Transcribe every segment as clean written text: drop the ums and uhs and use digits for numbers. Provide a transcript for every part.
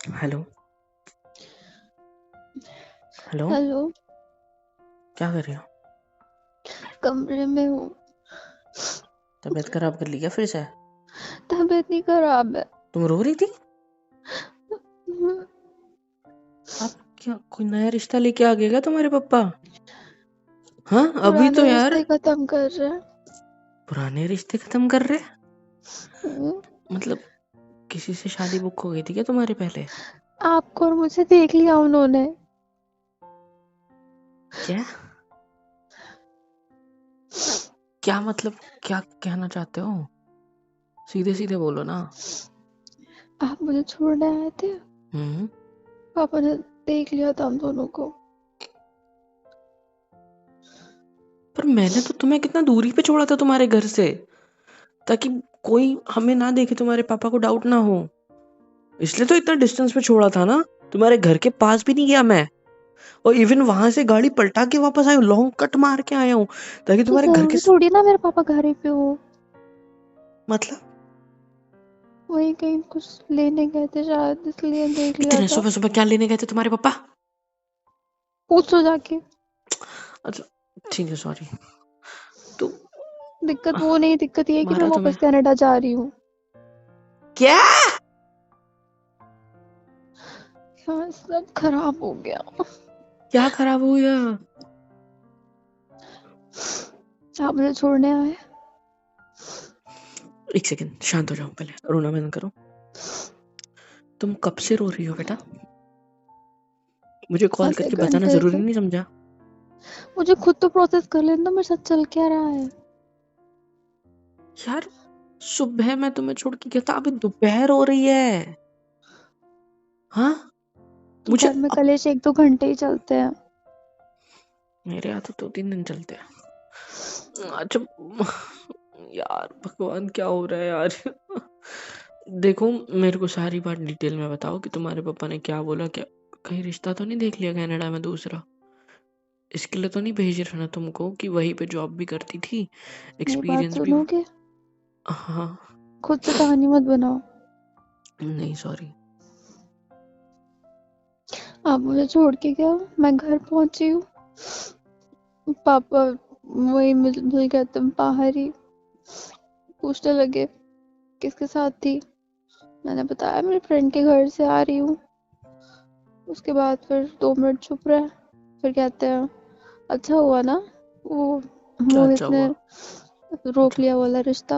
Hello. Hello. Hello. क्या कर रही हो? कमरे में हूँ। तबीयत खराब कर ली क्या फिर से? तबीयत नहीं खराब है। तुम रो रही थी? आप क्या कोई नया रिश्ता लेके आ गया क्या तुम्हारे पापा? हाँ अभी तो पुराने यार रिश्ते खत्म कर रहे हैं। पुराने रिश्ते खत्म कर रहे। हम्म, मतलब किसी से शादी बुक हो गई थी क्या तुम्हारे पहले? आपको और मुझे देख लिया उन्होंने। क्या क्या मतलब? क्या कहना चाहते हो? सीधे सीधे बोलो ना। आप मुझे छोड़ने आए थे। हम्म। पापा ने देख लिया था हम दोनों को। पर मैंने तो तुम्हें कितना दूरी पे छोड़ा था तुम्हारे घर से, ताकि कोई हमें ना देखे, तुम्हारे पापा को डाउट ना हो, इसलिए तो इतना डिस्टेंस पे छोड़ा था ना। तुम्हारे घर के पास भी नहीं गया मैं, और इवन वहां से गाड़ी पलटा के वापस आया हूँ, लॉन्ग कट मार के आया हूँ ताकि तो तुम्हारे घर के जरूरी थोड़ी ना मेरे पापा घर ही पे हो। मतलब वही कहीं कुछ लेने गए थे शायद, इसलिए देख लिया इतने था। सुबह सुबह क्या लेने गए थे तुम्हारे पापा? पूछो जाके। अच्छा ठीक है, सॉरी। तो दिक्कत वो नहीं, दिक्कत ये है कि मैं मारा तुम्हें? वापस कनाडा जा रही हूँ। क्या? हाँ, सब खराब हो गया। क्या खराब हो गया? आप मुझे छोड़ने आए। एक सेकंड, शांत हो जाओ, पहले रोना बंद करो। तुम कब से रो रही हो बेटा? मुझे कॉल आधे करके बताना घंटे जरूरी से। नहीं समझा? मुझे खुद तो प्रोसेस कर लेने दो, मेरे साथ चल क्या रहा है। यार सुबह मैं तुम्हें छोड़ के गया था, अभी दोपहर हो रही है। हाँ तो मुझे घर में अब कलेश 1-2 घंटे ही चलते हैं। मेरे यहाँ तो 2-3 दिन चलते हैं। अच्छा यार भगवान क्या हो रहा है यार। देखो मेरे को सारी बात डिटेल में बताओ कि तुम्हारे पापा ने क्या बोला, क्या कहीं रिश्ता तो नहीं देख लिया कनाडा में दूसरा? इसके लिए तो नहीं भेज रहा ना तुमको कि वहीं पे जॉब भी करती थी, मेरी बात एक्सपीरियंस भी। सुनोगे? हाँ। खुद से कहानी मत बनाओ। नहीं सॉरी। आप मुझे छोड़ के गए, मैं घर पहुंची हूँ। पापा वही मुझे कहते हैं बाहर ही। पूछने लगे किसके साथ थी। मैंने बताया मेरे फ्रेंड के घर से आ रही हूँ। उसके बाद फिर 2 मिनट चुप रहे। फिर कहते हैं अच्छा हुआ ना वो क्या अच्छा मोहित ने हुआ? रोक अच्छा लिया वाला रिश्ता,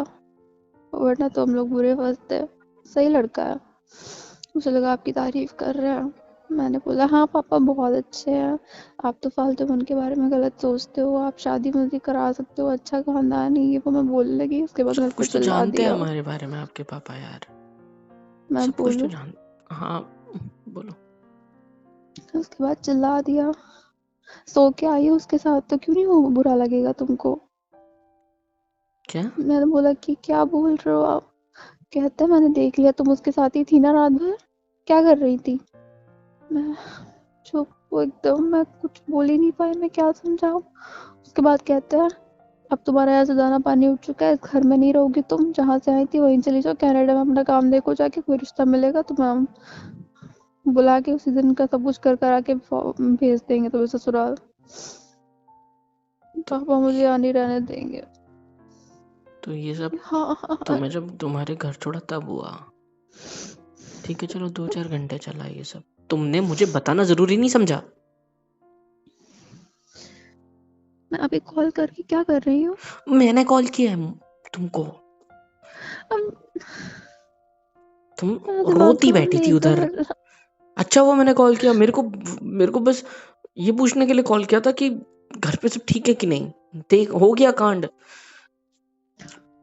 वरना तो हम लोग बुरे फंसते। सही लड़का है। मुझे लगा आपकी तारीफ कर रहे हैं। मैंने बोला हाँ पापा बहुत अच्छे हैं। आप तो फालतू में उनके बारे में गलत सोचते हो, आप शादी वादी करा सकते हो, अच्छा खानदान है ये वो मैं बोलने लगी। उसके बाद सब मेरे पे कुछ तो चिल्ला जानते हैं दिया। हमारे बारे में आपके पापा यार, मैं सब कुछ तो बोलूँ? जान। हाँ बोलो। उसके बाद चिल्ला दिया। सो के आई हूँ उसके साथ तो क्यों नहीं हो बुरा लगेगा तुमको। क्या? मैंने बोला कि क्या बोल रहे हो आप। कहता है मैंने देख लिया, तुम उसके साथ ही थी ना रात भर, क्या कर रही थी। मैं चुप, वो एकदम, मैं कुछ बोल ही नहीं पाई, मैं क्या समझाऊं। उसके बाद कहता है अब तुम्हारा यहाँ से दाना पानी उठ चुका है, इस घर में नहीं रहोगी तुम, जहाँ से आई थी वहीं चली जाओ, कनाडा में अपना काम देखो जाके, कोई रिश्ता मिलेगा तो मैं बुला के उसी दिन का सब कुछ कर करा के भेज देंगे तुम्हें ससुराल। तो पापा मुझे यहाँ नहीं रहने देंगे। तो ये सब हाँ। तुम्हें जब तुम्हारे घर छोड़ा तब हुआ? ठीक है चलो 2-4 घंटे चला ये सब, तुमने मुझे बताना जरूरी नहीं समझा? मैं अभी कॉल करके क्या कर रही हूँ। मैंने कॉल किया है तुमको? अब तुम मेरा दिमाग रोती काम बैठी थी नहीं उधर। कर रहा। अच्छा वो मैंने कॉल किया, मेरे को बस ये पूछने के लिए कॉल किया था कि घर पे सब ठीक है कि नहीं, देख हो गया कांड।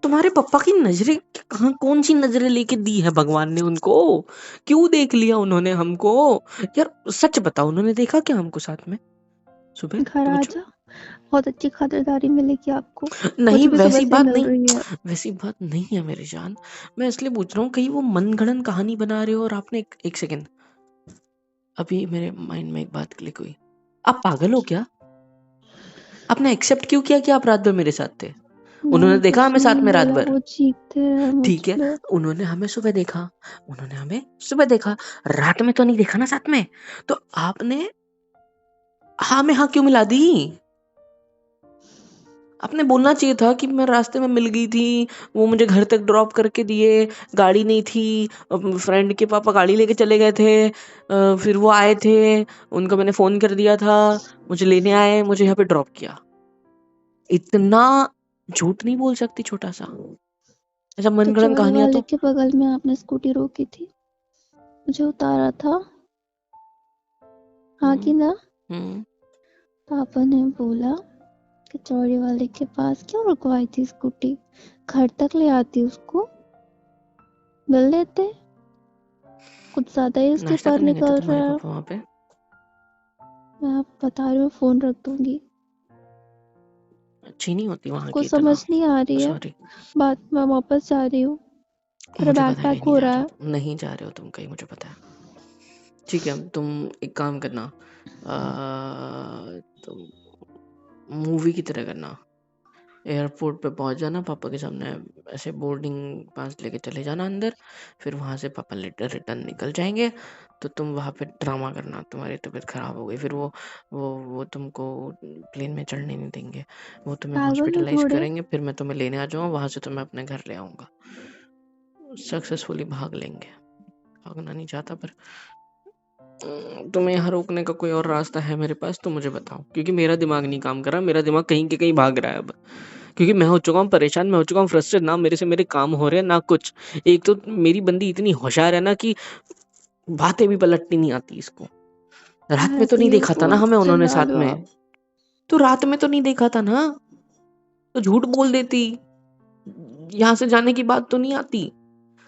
तुम्हारे पापा की नजरें कहाँ, कौन सी नजरें लेके दी है भगवान ने उनको? क्यों देख लिया उन्होंने हमको? यार सच बताओ, उन्होंने देखा क्या हमको साथ में सुबह घर तुम्हें आ जा, बहुत अच्छी खातिरदारी मिलेगी आपको। नहीं मुझे भी सुबह वैसी से बात मिल नहीं, रही है। वैसी बात नहीं है मेरी जान। मैं इसलिए पूछ रहा हूँ कहीं वो मनगढ़ंत कहानी बना रहे हो और आपने एक सेकंड, अभी मेरे माइंड में एक बात क्लिक हुई। आप पागल हो क्या? आपने एक्सेप्ट क्यों किया कि आप रात भर मेरे साथ थे? उन्होंने मैंने देखा कुछ हमें साथ नहीं में रात बोला, भर? वो चीखते रहे मुझ ठीक है, पे। उन्होंने हमें सुबह देखा, उन्होंने हमें सुबह देखा, रात में तो नहीं देखा ना साथ में। तो आपने हाँ में हाँ क्यों मिला दी? आपने बोलना चाहिए था कि मैं रास्ते में मिल गई थी, वो मुझे घर तक ड्रॉप करके दिए, गाड़ी नहीं थी, फ्रेंड के पापा गाड़ी लेके चले गए थे, फिर वो आए थे, उनको मैंने फोन कर दिया था, मुझे लेने आए, मुझे यहाँ पे ड्रॉप किया। इतना झूठ नहीं बोल सकती छोटा सा, ऐसा तो मनगढ़ंत चौड़े कहानियां वाले तो। के बगल में आपने स्कूटी रोकी थी, मुझे उतारा था, हाँ कि ना? हम्म पापा ने बोला कि चौड़े वाले के पास क्यों रुकवाई थी स्कूटी, घर तक ले आती उसको, मिल लेते। कुछ ज्यादा ही उसके नाश्ता पर करने गए थे निकल रहा तुम्हारे है। पापा वहाँ पे? मैं आप बता रही हूँ, फोन रख दूंगी। अच्छी नहीं होती वहाँ आपको की समझ इतना। नहीं आ रही है सॉरी, बात, मैं वापस जा रही हूँ, मेरा मुझे बैग पता है पैक कहीं नहीं हो जा रहा रहे हो है। तुम, नहीं जा रहे हो तुम कहीं, मुझे पता है। ठीक है, तुम एक काम करना, तुम मूवी की तरह करना, एयरपोर्ट पे पहुंच जाना, पापा के सामने ऐसे बोर्डिंग पास लेके चले जाना अंदर, फिर वहां से पापा लेटर रिटर्न निकल जाएंगे, तो तुम वहां पे ड्रामा करना, तुम्हारी तबीयत खराब हो गई, फिर वो तुमको प्लेन में चढ़ने नहीं देंगे, वो तुम्हें पागल हो हॉस्पिटलाइज थोड़े। करेंगे, फिर मैं तुम्हें लेने आ जाऊंगा, वहां से तुम्हें अपने घर ले आऊंगा, सक्सेसफुली भाग लेंगे। भागना नहीं चाहता पर तुम्हें यहाँ रोकने का कोई और रास्ता है मेरे पास तो मुझे बताओ, क्योंकि मेरा दिमाग नहीं काम कर रहा, मेरा दिमाग कहीं के कहीं भाग रहा है अब, क्योंकि मैं हो चुका हूँ परेशान, मैं हो चुका हूँ फ्रस्ट्रेट, ना मेरे से मेरे काम हो रहे हैं ना कुछ। एक तो मेरी बंदी इतनी होशियार है ना कि बातें भी पलटनी नहीं आती इसको। रात में तो ऐसे नहीं ही देखा था उसको ना हमें उन्होंने चिल्ला साथ दो आप। में, तो रात में तो नहीं देखा था ना, तो झूठ बोल देती, यहाँ से जाने की बात तो नहीं आती।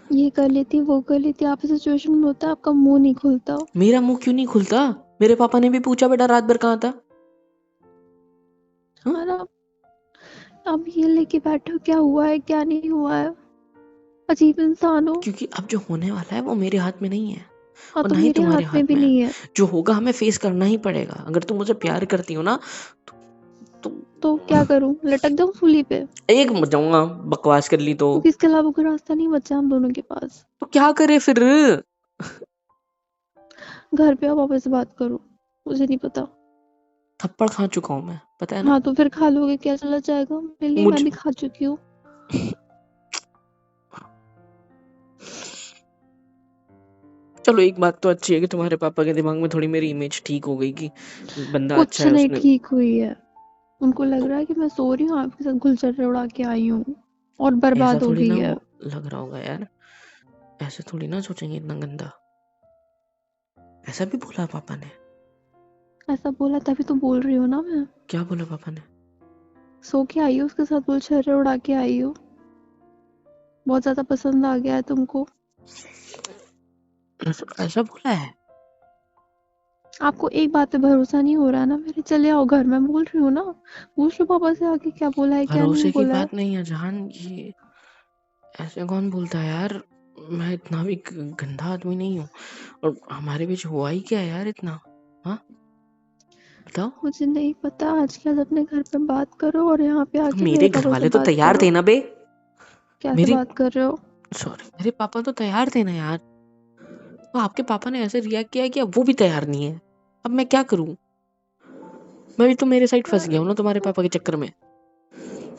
ये कर लेती, वो कर लेती, आप इस सिचुएशन में होता, आपका मुंह नहीं खुलता। मेरा मुंह क्यों नहीं खुलता? मेरे पापा ने भी पूछा बेटा रात भर कहाँ था। हाँ? और आप ये लेके बैठे हो, क्या हुआ है क्या नहीं हुआ है, अजीब इंसान हो। क्योंकि अब जो होने वाला है वो मेरे हाथ में नहीं है, हाँ और तो ना ही मेरे तुम्हारे हाथ में हाथ भी में है। नहीं है। जो होगा हमें फेस करना ही पड़ेगा, अगर तुम मुझे प्यार करती हो ना तो, तो क्या करूं, लटक जाऊं सूली पे? एक मत जाऊंगा, बकवास कर ली तो। क्योंकि इसके अलावा कोई रास्ता नहीं बचा हम दोनों के पास। तो क्या करे फिर? घर पे आओ, पापा से बात करो, मुझे नहीं पता। थप्पड़ खा चुका हूं मैं, पता है ना हाँ तो फिर खा लोगे, क्या चला जाएगा मेरे लिए, मैं मुझ भी खा चुकी हूँ। चलो एक बात तो अच्छी है कि तुम्हारे पापा के दिमाग में थोड़ी मेरी इमेज ठीक हो गई कि बंदा अच्छा कुछ है नहीं उसने। ठीक हुई है, उनको लग तो रहा है कि मैं सो रही हूँ, आपके साथ गुलछर्रे उड़ा के आई हूँ और ऐसा बर्बाद हो थोड़ी गई ना है। वो लग रहा होगा यार, ऐसे थोड़ी ना सोचेंगे इतना गंदा। ऐसा भी बोला पापा ने? ऐसा बोला तभी तो बोल रही हूँ ना मैं। क्या बोला पापा ने? सो के आई हो उसके साथ, गुलछर्रे उड़ा के आई हो, बहुत ज्यादा पसंद आ गया है तुमको। ऐसा बोला है? आपको एक बात पे भरोसा नहीं हो रहा है ना मेरे, चले आओ घर, मैं बोल रही हूँ ना, पूछ लो पापा से आके क्या बोला है क्या नहीं भरोसे की बोला है। बात नहीं है जान, ये ऐसे कौन बोलता है यार, मैं इतना भी गंदा आदमी नहीं हूँ, और हमारे बीच हुआ ही क्या है यार इतना, हाँ बताओ। मुझे नहीं पता, आज के आज अपने घर पे बात करो और यहाँ पे आके मेरे मेरे घर पापा से वाले तो बात तैयार करो। थे ना बे, कैसे मेरे बात कर रहे हो? सॉरी मेरे पापा तो तैयार थे ना यार, वो आपके पापा ने ऐसे रिएक्ट किया कि अब वो भी तैयार नहीं है, अब मैं क्या करूं? मैं भी तो मेरे साइड फंस गया हूँ ना तुम्हारे पापा के चक्कर में। एक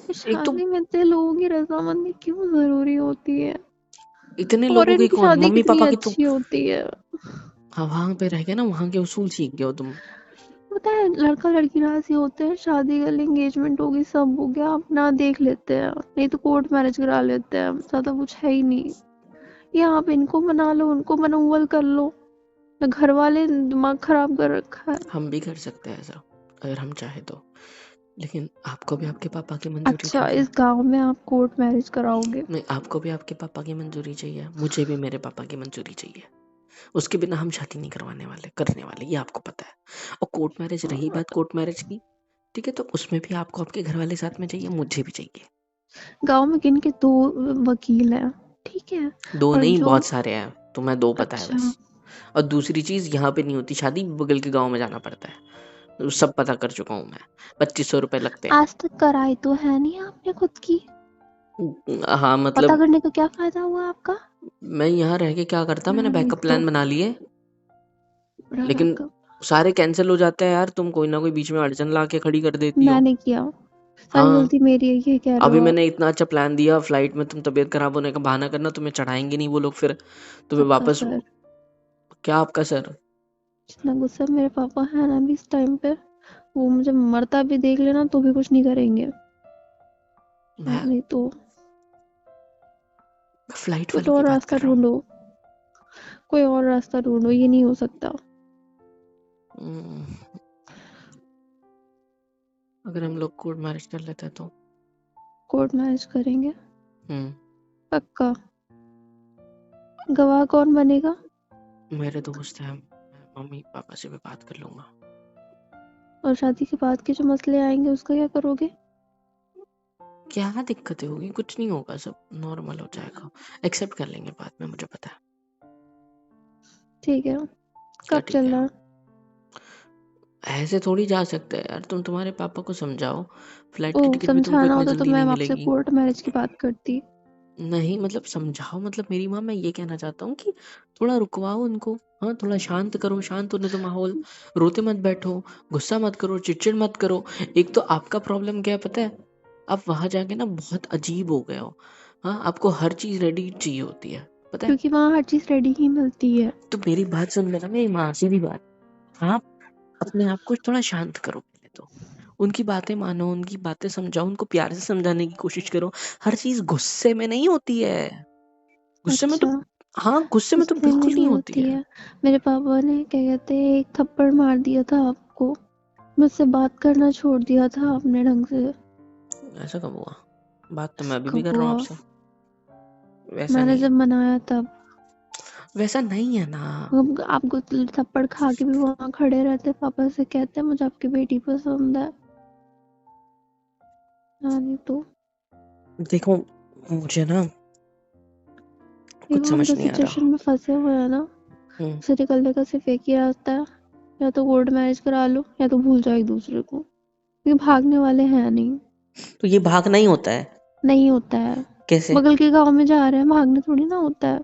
तो शादी में इतने लोगों की रजामंदी क्यों जरूरी होती है? इतने लोगों फॉरेन की की कौन, शादी मम्मी कितनी पापा की तो। अच्छी होती है। हाँ वहां पे रह गए ना, वहां के उसूल सीख गए हो तुम। पता है, लड़का लड़की राजी होते हैं, शादी कर ले, एंगेजमेंट होगी, सब हो गया, अपना देख लेते हैं, नहीं तो कोर्ट मैरिज करा लेते हैं, ज्यादा कुछ है ही नहीं। या आप इनको मना लो, उनको मनोवल कर लो, घर वाले दिमाग खराब कर रखा है। हम भी कर सकते हैं ऐसा अगर हम चाहे तो, लेकिन आपको भी आपके पापा की मंजूरी अच्छा, चाहिए। इस गांव में आप कोर्ट मैरिज कराओगे? नहीं, आपको भी आपके पापा की मंजूरी चाहिए, मुझे भी मेरे पापा की मंजूरी चाहिए, उसके बिना हम शादी नहीं करवाने वाले करने वाले, ये आपको पता है। और कोर्ट मैरिज, रही बात कोर्ट मैरिज की, ठीक है, तो उसमें भी आपको आपके घर वाले साथ में चाहिए, मुझे भी चाहिए। गांव में किन के दो वकील हैं, ठीक है? दो और नहीं जो, बहुत सारे हैं, तुम्हें दो पता है अच्छा, बस। और दूसरी चीज, यहाँ पे नहीं होती शादी, बगल के गांव में जाना पड़ता है, सब पता कर चुका हूँ मैं। 2500 रुपए लगते हैं। आज तक कराई तो है नहीं आपने खुद की, हाँ पता मतलब करने का क्या फायदा हुआ आपका? मैं यहाँ रह के क्या करता, मैंने नहीं बैकअप तो प्लान बना लिए, बड़ा लेकिन बैकअप सारे कैंसिल हो जाते हैं यार। तुम कोई ना कोई बीच में अड़चन ला के खड़ी कर देती हो। मैंने किया, सारी हाँ, गलती मेरी है, ये कह रहे अभी हो आप? मैंने इतना अच्छा प्लान दिया, फ्लाइट में तुम तबीयत खराब होने का बहाना करना, तुम्हें चढ़ाएंगे नहीं वो लोग, फिर तुम्हें आपका वापस। सर, क्या आपका सर? जितना गुस्सा मेरे पापा है ना अभी इस टाइम पे, वो मुझे मरता भी देख लेना तो भी कुछ नहीं करेंगे। मैं नहीं तो फ्लाइट कुछ वालों की और बात रास्ता कर रहा हूँ। ढूंढो, कोई और रास्ता ढूंढो, ये नहीं हो सकता। हम्म, अगर हम लोग कोर्ट मैरिज कर लेते हैं तो? कोर्ट मैरिज करेंगे हम्म, पक्का? गवाह कौन बनेगा? मेरे दोस्त हैं, मैं मम्मी पापा से भी बात कर लूंगा। और शादी के बाद के जो मसले आएंगे उसका क्या करोगे? क्या दिक्कतें होगी? कुछ नहीं होगा, सब नॉर्मल हो जाएगा। एक्सेप्ट कर लेंगे बाद में, मुझे पता है। ठीक है, क्या कब ठीक है? चलना है? ऐसे थोड़ी जा सकते हैं यार, तुम तुम्हारे पापा को समझाओ। फ्लाइट की ओह, टिकट भी तुमको समझाना इतनी होता तो जल्दी मैं नहीं आपसे मिलेगी। कोर्ट मैरिज की बात करती। नहीं मतलब समझाओ, मतलब मेरी माँ, मैं ये कहना चाहता हूँ कि थोड़ा रुकवाओ उनको। हाँ, थोड़ा शांत करो, शांत होने दो माहौल। रोते मत बैठो, गुस्सा मत करो, चिड़चिड़ मत करो। एक तो आपका प्रॉब्लम क्या है पता है? आप वहां जाके ना बहुत अजीब हो गए हो। हाँ, आपको हर चीज रेडी चाहिए होती है, पता है? क्योंकि वहाँ हर चीज रेडी ही मिलती है। तो मेरी बात सुन लेना, मेरी माँ से भी बात। आप अपने आप को थोड़ा शांत करो पहले तो। उनकी बातें मानो, उनकी बातें समझाओ, उनको प्यार से समझाने की कोशिश करो। हर चीज गुस्से में नहीं होती है। गुस्से में तो, अच्छा, हाँ गुस्से में तो गुस्से में बिल्कुल नहीं नहीं होती होती है। है? मेरे पापा ने क्या कहते हैं एक थप्पड़ मार दिया था आपको, मुझसे बात करना छोड़ दिया था आपने ढंग से। ऐसा कब हुआ? बात तो मैं अभी भी कब कर रहा हूँ हुआ? आपसे। वैसा मैंने नहीं जब है। मनाया तब। वैसा नहीं है ना। आपको थप्पड़ खा के भी वहां खड़े रहते, पापा से कहते मुझे आपकी बेटी पसंद है। हाँ, नहीं तो देखो, मुझे ना कुछ देखो, हम समझ जो नहीं आ सिचुएशन रहा। में फंसे हुए हैं ना, हम्म, उसे निकलने का सिर्फ एक ही रास्ता है, या तो कोर्ट मैरिज करा लो या तो भूल जाओ एक दूसरे को, क्योंकि भागने वाले हैं नहीं। तो ये भागना ही होता है? नहीं होता है, कैसे? बगल के गांव में जा रहे हैं, भागने थोड़ी ना होता है।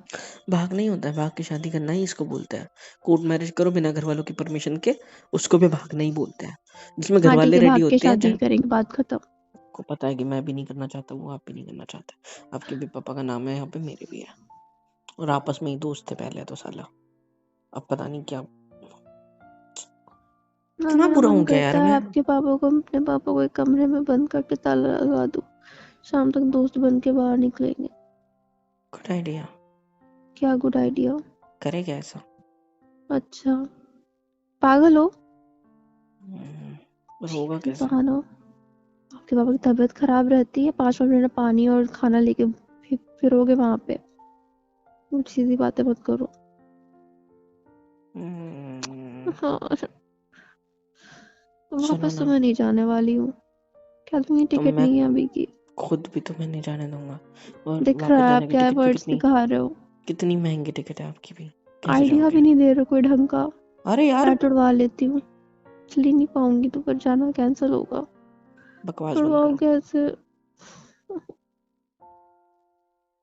भाग नहीं होता है, भाग के शादी करना ही इसको बोलते हैं। कोर्ट मैरिज करो बिना घर वालों की परमिशन के, उसको भी भागना ही बोलते हैं। जिसमें घर हाँ ठीक वाले है, रेडी भाग के होते हैं, शादी चाहे करेंगे, बात खत्म। को पता है कि मैं भी नहीं करना चाहता, वो आप भी नहीं करना चाहते। आपके भी पापा का नाम है यहाँ पे, मेरे भी है। और आपस में ही दोस्त थे पहले तो साला। अब पता नहीं क्या। हाँ, इतना मेरा बुरा मन हूँ क्या यार करता है मैं? आपके पापा को, अपने पापा को एक कमरे में बंद करके ताला लगा दूं, शाम तक दोस्त बन के बाहर निकलेंगे। Good idea. क्या गुड आइडिया? करे क्या ऐसा? अच्छा, पागल हो? पर होगा कैसे? बहाना। आपके पापा की तबीयत खराब रहती है, 5 मिनट पानी और खाना लेके फिरोगे वहां पे, कुछ सीधी बातें मत करो। हम्म, हाँ, सुनो वापस तो ना, मैं नहीं जाने वाली हूँ, क्या तुम्हें तो टिकट मैं नहीं है अभी की? खुद भी तुम्हें नहीं जाने दूंगा। और दिख वापस रहा है जाने आप की क्या टिकट भी वर्ड्स कितनी, दिखा रहे हो, कितनी महंगी टिकट है आपकी भी। कैसे आइडिया भी जाओगे? नहीं दे रहे कोई ढंग का। अरे यार, पैर तुड़वा लेती हूँ, चली नहीं पाऊंगी तो फिर जाना कैंसिल होगा। बकवास बंद तुड़वाओ करो। कैसे?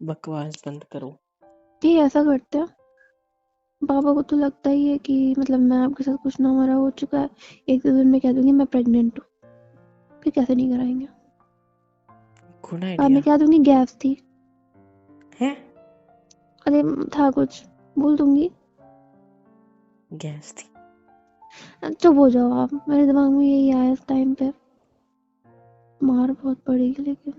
बकवास बंद करो। ये ऐसा करते हैं, पापा को तो लगता ही है कि मतलब मैं आपके साथ कुछ ना हमारा हो चुका है, एक दो दिन में कह दूंगी मैं प्रेग्नेंट हूँ, फिर कैसे नहीं कराएंगे? गुड बाद में आइडिया कह दूंगी गैस थी, है। अरे था कुछ, बोल दूंगी। गैस थी? चुप हो जाओ आप, मेरे दिमाग में यही आया इस टाइम पे। मार बहुत पड़ेगी लेकिन।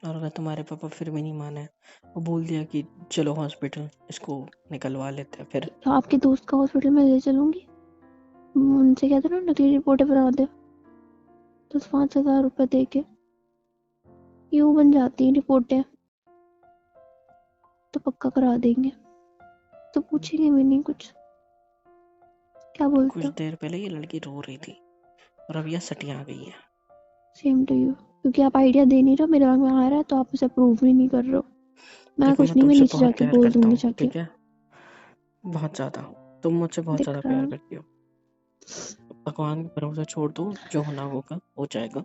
और अगर तुम्हारे पापा फिर भी नहीं माने, वो बोल दिया कि चलो हॉस्पिटल इसको निकलवा लेते हैं, फिर? तो आपके दोस्त का हॉस्पिटल में ले चलूंगी, उनसे कहते ना नकली रिपोर्टें बना दे, 10-5 हज़ार रुपए दे के यूं बन जाती हैं रिपोर्टें, तो पक्का करा देंगे, तो पूछेंगे भी नहीं कुछ। क्या कुछ बोलते हो? देर पहले ये लड़की रो रही थी और अब यह सटिया आ गई है। सेम टू यू, क्योंकि आप आइडिया दे नहीं रहे हो, मेरे दिमाग में आ रहा है तो आप उसे अप्रूव भी नहीं कर रहे हो। मैं देखो, कुछ मैं नहीं, मैं तुमसे नीचे बहुत जाके प्यार बोल करता दूंगी हूँ, जाके। ठीक है? बहुत ज्यादा। तुम मुझसे बहुत दिख ज्यादा रहा प्यार है, करती हो। भगवान पे भरोसा छोड़ दो, जो होना होगा हो जाएगा।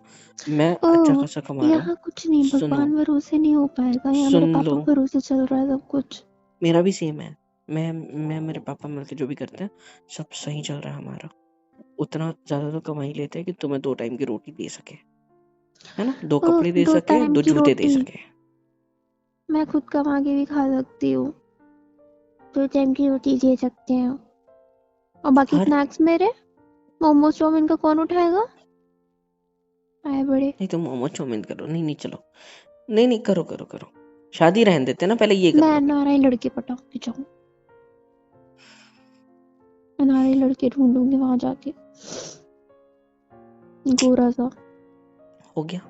मैं ओ अच्छा खासा कमा रहा हूँ। यहाँ कुछ नहीं, सुनो, भगवान भरोसे नहीं हो पाएगा, यहाँ मेरे सुन पापा लो, भरोसे चल रहा है सब कुछ। मेरा भी सेम है। मैं मेरे पापा मिलके जो भी करते हैं सब सही चल रहा है हमारा। उतना ज्यादा तो कमा ही लेते हैं कि तुम्हें 2 टाइम की रोटी दे सके, है ना, 2 ओ कपड़े दे 2 सके, टाइम 2 की जूते दे रोटी सके। मैं खुद कमा के भी खा सकती हूँ, 2 टाइम की रोटी दे सकते हैं। और बाकी हर स्नैक्स मेरे, मोमोज चाउमीन का कौन उठाएगा? आए बड़े। नहीं तो मोमो चाउमीन करो। नहीं नहीं चलो, नहीं नहीं करो करो करो, शादी रहने देते ना, पहले ये कर मैं लो। नाराई लड़के पटा के जाऊँ, मैं नाराई लड़के ढूंढूंगी वहां जाके, गोरा सा। हो गया,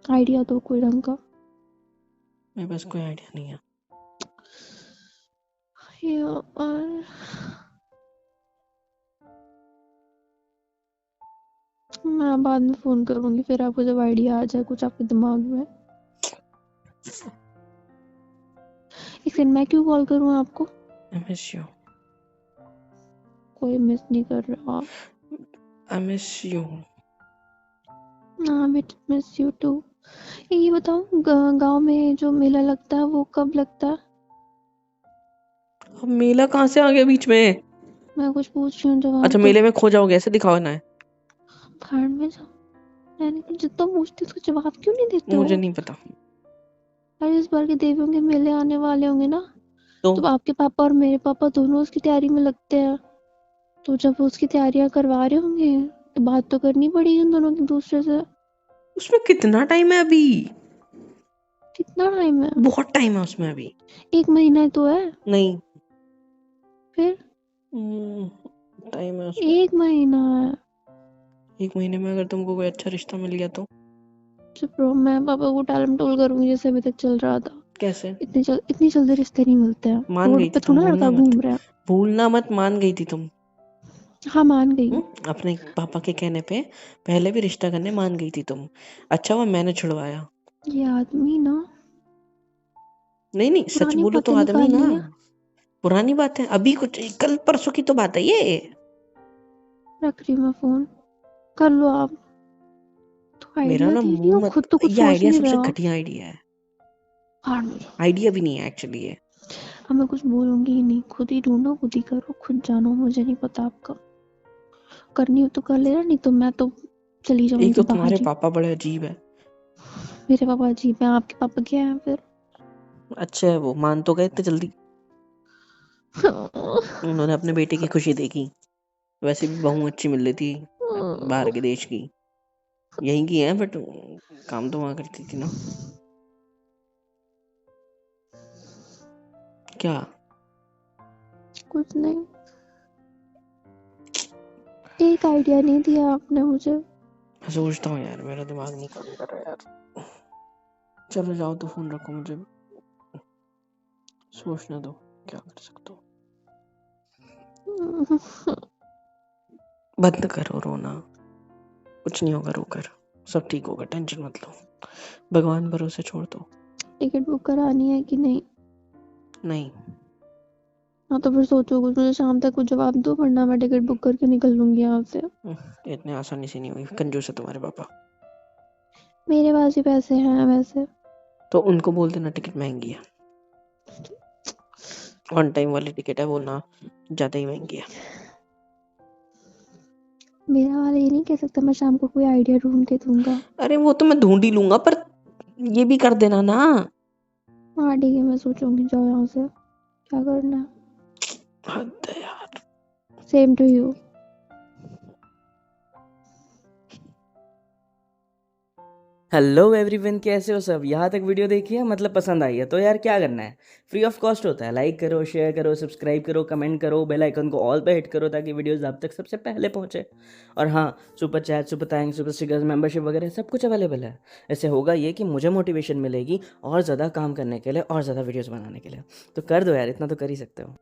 आइडिया दो कोई ढंग का। मेरे पास कोई आइडिया नहीं है। यार, मैं बाद में फोन करूंगी, फिर आपको जब आइडिया आ जाए कुछ आपके दिमाग में। एक सेकंड, मैं क्यों कॉल करूं आपको? आई मिस यू, कोई मिस नहीं कर रहा आप। I miss you. हाँ, मिस यू टू। ये बताओ, गांव में जो मेला लगता है वो कब लगता है? अब मेला कहाँ से आ गया बीच में? मैं कुछ पूछ रही हूँ, जवाब अच्छा, दो। मेले में खो जाओगे ऐसे दिखाओ ना है। भाड़ में जाओ, मैंने जितना पूछती उसका जवाब क्यों नहीं देते मुझे हो? नहीं पता। अरे इस बार के देवियों के मेले आने वाले होंगे ना, तो तो आपके पापा और मेरे पापा दोनों उसकी तैयारी में लगते हैं, तो जब वो उसकी तैयारियां करवा रहे होंगे तो बात तो करनी पड़ेगी उन दोनों की दूसरे से। उसमें कितना टाइम है अभी? कितना टाइम है? बहुत टाइम है उसमें अभी। 1 महीना ही तो है। नहीं, फिर टाइम है उसमें। 1 महीना है। 1 महीने में अगर तुमको कोई अच्छा रिश्ता मिल गया तो? चुप रहो, मैं पापा को टालम टोल करूंगी जैसे अभी तक चल रहा था। कैसे? इतनी जल्दी रिश्ते नहीं मिलते हैं, मान रोड गई पे थी तुम, थोड़ा लड़का भूलना मत। घूम रहा है। भूलना मत, मान गई थी तुम। हाँ मान गई। अपने पापा के कहने पे पहले भी रिश्ता करने मान गई थी तुम। अच्छा हुआ मैंने छुड़वाया। ये आदमी ना, नहीं नहीं, सच पुरानी बोलो तो बातें आदमी निकाल ना। ली है। पुरानी बात है, अभी कुछ कल परसों की तो बात है ये। रख रही हूँ मैं फोन, कर लो आप। तो मेरा आइडिया ना दे रही मुंह हो, मत, खुद तो कुछ ये सोच आइडिया नहीं रहे सबसे हो। घटिया आइडिया है। हार में जाओ। आइडिया भी नहीं है एक्चुअली ये। अब मैं कुछ बोलूंगी ही नहीं, खुद ही ढूंढो, खुद ही करो, खुद जानो, मुझे नहीं पता आपका। करनी हो तो कर लेना, नहीं तो मैं तो चली एक जाऊंगी तो बाहर तुम्हारे ही। पापा बड़े अजीब है। मेरे पापा अजीब है, आपके पापा क्या है फिर? अच्छा है, वो मान तो गए इतने जल्दी। उन्होंने अपने बेटे की खुशी देखी। वैसे भी बहू अच्छी मिल रही थी बाहर के देश की, यहीं की है, बट काम तो वहां करती थी ना। क्या? कुछ नहीं, एक आइडिया नहीं दिया आपने मुझे। मैं सोचता हूँ यार, मेरा दिमाग नहीं काम कर रहा यार। चलो जाओ तो फोन रखो, मुझे सोचने दो क्या कर सकता हूँ। बंद करो रोना, कुछ नहीं होगा रोकर, सब ठीक होगा, टेंशन मत लो, भगवान भरोसे छोड़ दो। टिकट बुक करानी है कि नहीं? नहीं, हाँ तो फिर सोचो कुछ, मुझे शाम तक कुछ जवाब दो, वरना मैं टिकट बुक करके निकल लूंगी यहाँ से। इतने आसानी से नहीं हुई, कंजूस है तुम्हारे पापा। मेरे पास ही पैसे हैं वैसे। तो उनको बोल देना टिकट महंगी है, ऑन टाइम वाली टिकट है, बोलना ज्यादा ही महंगी है। मेरा वाला ये नहीं कह सकता मैं शाम को कोई आइडिया ढूंढ के दूंगा। अरे वो तो मैं ढूंढ ही लूंगा, पर ये भी कर देना ना। हाँ ठीक है, मैं सोचूंगी, जाओ यहाँ से, क्या करना है। हद है यार। Same to you. Hello everyone, कैसे हो सब? यहाँ तक वीडियो देखी है, मतलब पसंद आई है तो यार क्या करना है, फ्री ऑफ कॉस्ट होता है। लाइक करो, शेयर करो, सब्सक्राइब करो, कमेंट करो, बेल आइकन को ऑल पे हिट करो ताकि वीडियोस आप तक सबसे पहले पहुंचे। और हाँ, super chat, super thanks, super stickers, membership वगैरह सब कुछ अवेलेबल है। इससे होगा ये कि मुझे मोटिवेशन मिलेगी और ज़्यादा काम करने के लिए और ज़्यादा वीडियोज़ बनाने के लिए। तो कर दो यार, इतना तो कर ही सकते हो।